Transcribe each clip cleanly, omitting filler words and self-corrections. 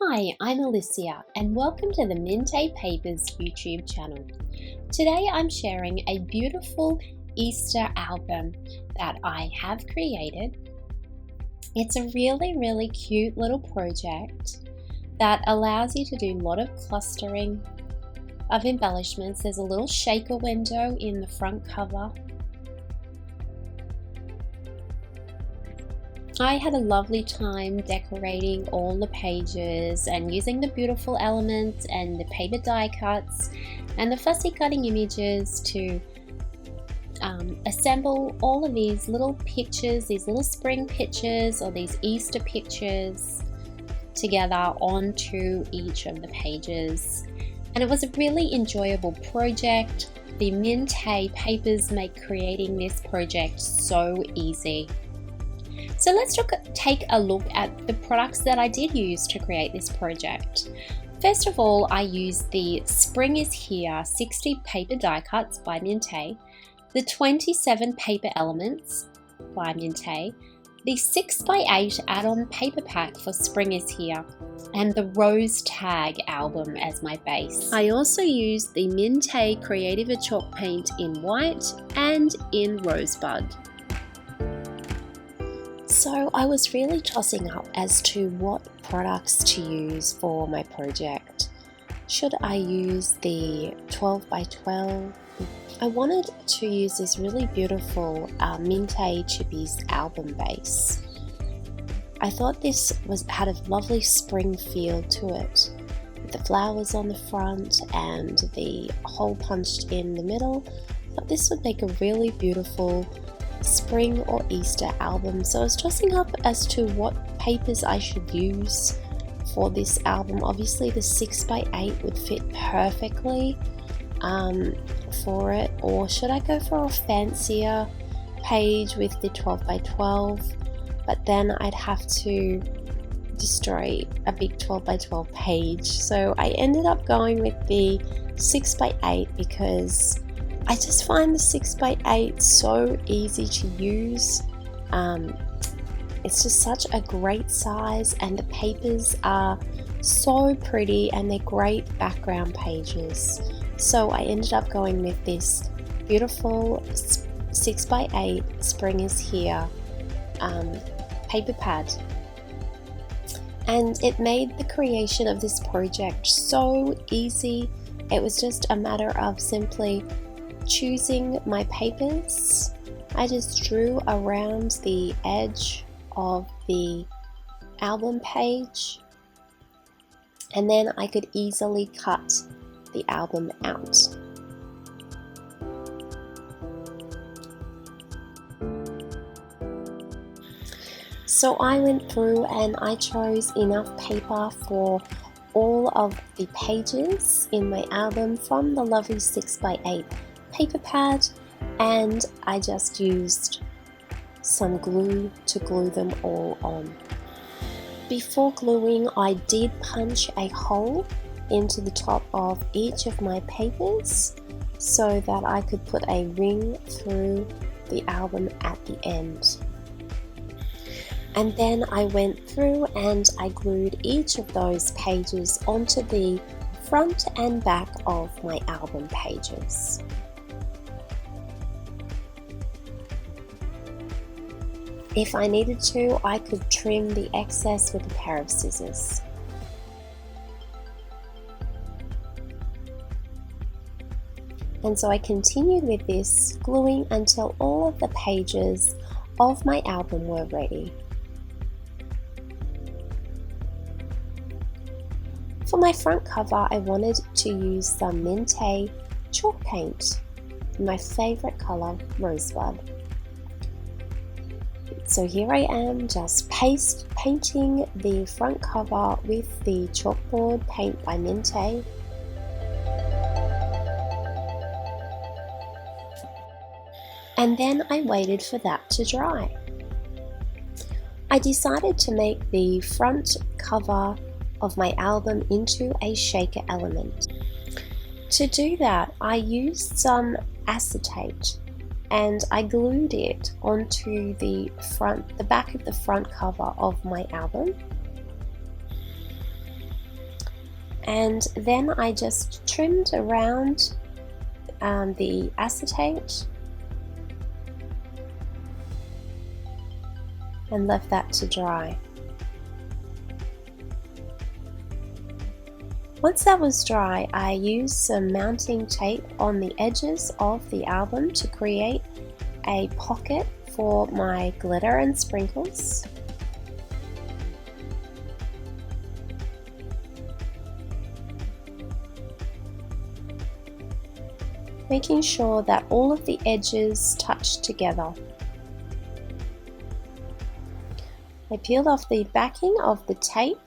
Hi, I'm Alicia and welcome to the Mintay Papers YouTube channel. Today I'm sharing a beautiful Easter album that I have created. It's a really cute little project that allows you to do a lot of clustering of embellishments. There's a little shaker window in the front cover. I had a lovely time decorating all the pages and using the beautiful elements and the paper die cuts and the fussy cutting images to assemble all of these little pictures, these little spring pictures or these Easter pictures together onto each of the pages. And it was a really enjoyable project. The Mintay Papers make creating this project so easy. So let's take a look at the products that I did use to create this project. First of all, I used the Spring is Here 60 paper die cuts by Mintay, the 27 paper elements by Mintay, the 6x8 add-on paper pack for Spring is Here, and the Rose Tag album as my base. I also used the Mintay Kreativa chalk paint in white and in Rosebud. So I was really tossing up as to what products to use for my project. Should I use the 12x12? I wanted to use this really beautiful Mintay Chippies album base. I thought this had a lovely spring feel to it, with the flowers on the front and the hole punched in the middle. But this would make a really beautiful spring or Easter album. So I was tossing up as to what papers I should use for this album. Obviously the 6x8 would fit perfectly for it, or should I go for a fancier page with the 12x12, but then I'd have to destroy a big 12x12 page. So I ended up going with the 6x8 because I just find the 6x8 so easy to use. It's just such a great size, and the papers are so pretty and they're great background pages. So I ended up going with this beautiful 6x8 Spring is Here paper pad. And it made the creation of this project so easy. It was just a matter of simply choosing my papers. I just drew around the edge of the album page, and then I could easily cut the album out. So I went through and I chose enough paper for all of the pages in my album from the lovely 6x8 paper pad, and I just used some glue to glue them all on. Before gluing, I did punch a hole into the top of each of my papers so that I could put a ring through the album at the end. And then I went through and I glued each of those pages onto the front and back of my album pages. If I needed to, I could trim the excess with a pair of scissors. And so I continued with this, gluing until all of the pages of my album were ready. For my front cover, I wanted to use some Mintay chalk paint, my favorite color, Rosebud. So here I am just painting the front cover with the chalkboard paint by Mintay. And then I waited for that to dry. I decided to make the front cover of my album into a shaker element. To do that, I used some acetate and I glued it onto the back of the front cover of my album. And then I just trimmed around the acetate and left that to dry. Once that was dry, I used some mounting tape on the edges of the album to create a pocket for my glitter and sprinkles. Making sure that all of the edges touch together. I peeled off the backing of the tape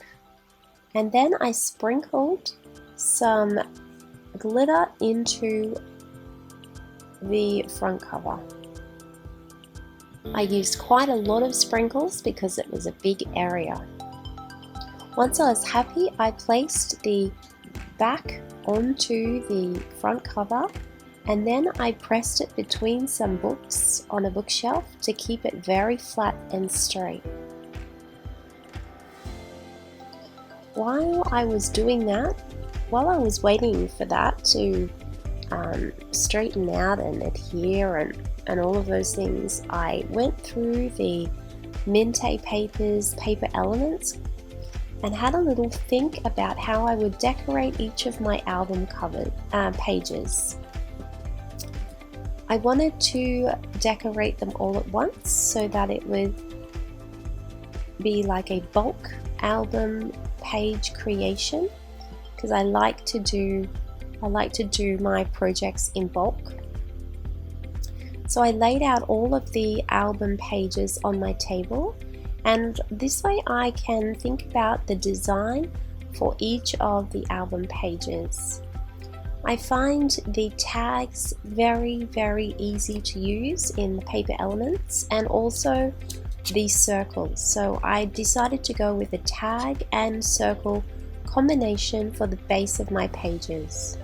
and then I sprinkled some glitter into the front cover. I used quite a lot of sprinkles because it was a big area. Once I was happy, I placed the back onto the front cover and then I pressed it between some books on a bookshelf to keep it very flat and straight. While I was doing that, while I was waiting for that to straighten out and adhere and all of those things, I went through the Mintay Papers paper elements and had a little think about how I would decorate each of my album cover pages. I wanted to decorate them all at once so that it would be like a bulk album page creation, because I like to do my projects in bulk. So I laid out all of the album pages on my table, and this way I can think about the design for each of the album pages. I find the tags very easy to use in the paper elements, and also the circles. So I decided to go with a tag and circle combination for the base of my pages.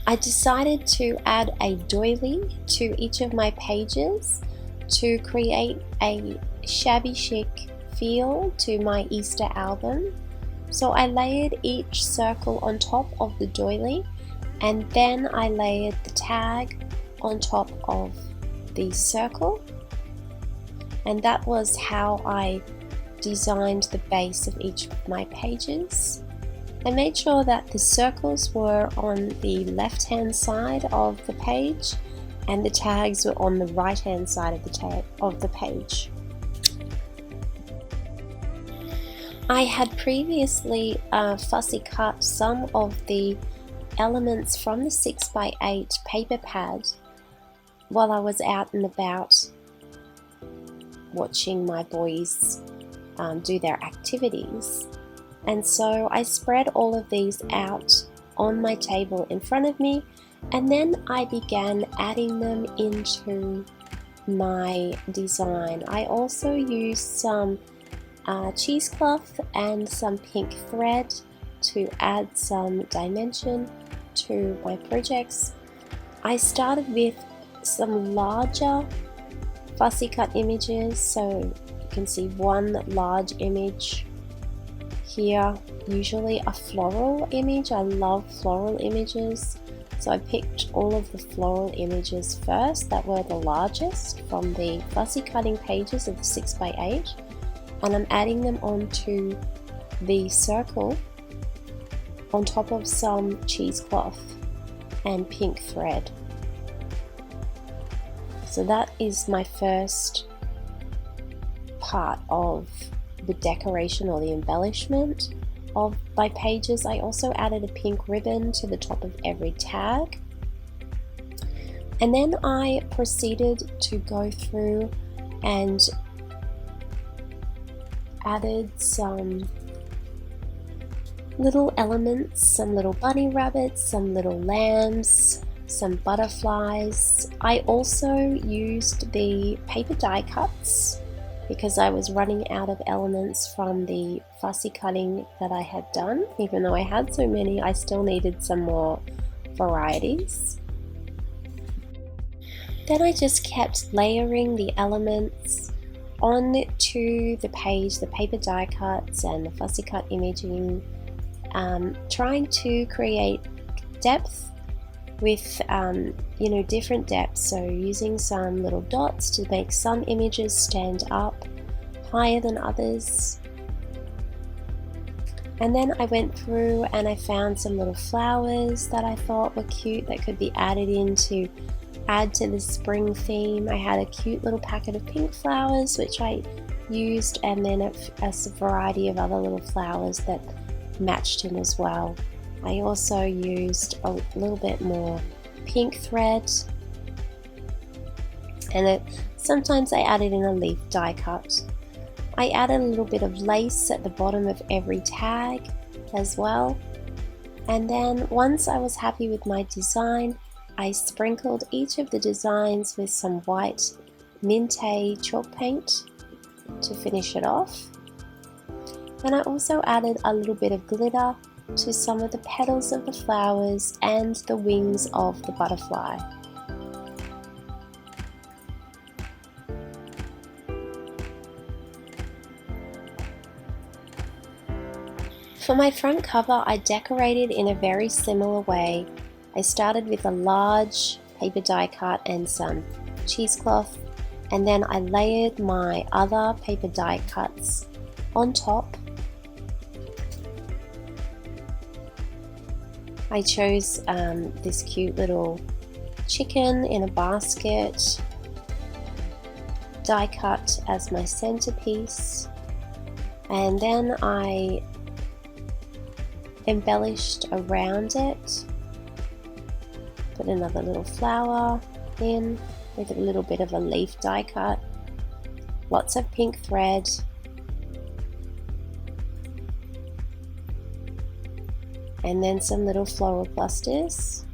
I decided to add a doily to each of my pages to create a shabby chic feel to my Easter album. So I layered each circle on top of the doily, and then I layered the tag on top of the circle, and that was how I designed the base of each of my pages. I made sure that the circles were on the left hand side of the page and the tags were on the right hand side of the page. I had previously fussy cut some of the elements from the 6x8 paper pad while I was out and about watching my boys do their activities. And so I spread all of these out on my table in front of me, and then I began adding them into my design. I also used some cheesecloth and some pink thread to add some dimension to my projects. I started with some larger fussy cut images, so you can see one large image here, usually a floral image. I love floral images, so I picked all of the floral images first that were the largest from the fussy cutting pages of the 6x8, and I'm adding them onto the circle on top of some cheesecloth and pink thread. So that is my first part of the decoration or the embellishment of my pages. I also added a pink ribbon to the top of every tag, and then I proceeded to go through and added some little elements, some little bunny rabbits, some little lambs, some butterflies. I also used the paper die cuts because I was running out of elements from the fussy cutting that I had done. Even though I had so many, I still needed some more varieties. Then I just kept layering the elements onto the page, the paper die cuts and the fussy cut imaging, trying to create depth with different depths, so using some little dots to make some images stand up higher than others. And then I went through and I found some little flowers that I thought were cute that could be added in to add to the spring theme. I had a cute little packet of pink flowers which I used, and then a variety of other little flowers that matched in as well. I also used a little bit more pink thread, and sometimes I added in a leaf die cut. I added a little bit of lace at the bottom of every tag as well. And then once I was happy with my design, I sprinkled each of the designs with some white Mintay chalk paint to finish it off. And I also added a little bit of glitter to some of the petals of the flowers and the wings of the butterfly. For my front cover, I decorated in a very similar way. I started with a large paper die cut and some cheesecloth, and then I layered my other paper die cuts on top. I chose this cute little chicken in a basket die cut as my centerpiece, and then I embellished around it, put another little flower in with a little bit of a leaf die cut, lots of pink thread, and then some little floral clusters.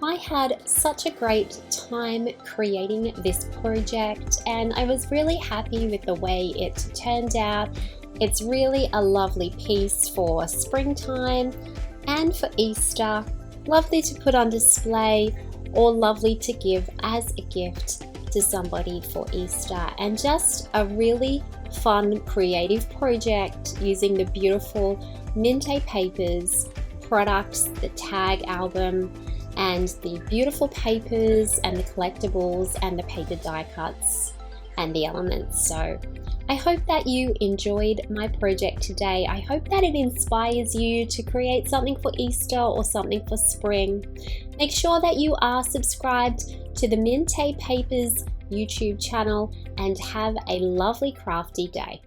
I had such a great time creating this project, and I was really happy with the way it turned out. It's really a lovely piece for springtime and for Easter. Lovely to put on display or lovely to give as a gift to somebody for Easter, and just a really fun creative project using the beautiful Mintay Papers products, the tag album, and the beautiful papers and the collectibles and the paper die cuts and the elements. So I hope that you enjoyed my project today. I hope that it inspires you to create something for Easter or something for spring. Make sure that you are subscribed to the Mintay Papers YouTube channel and have a lovely crafty day.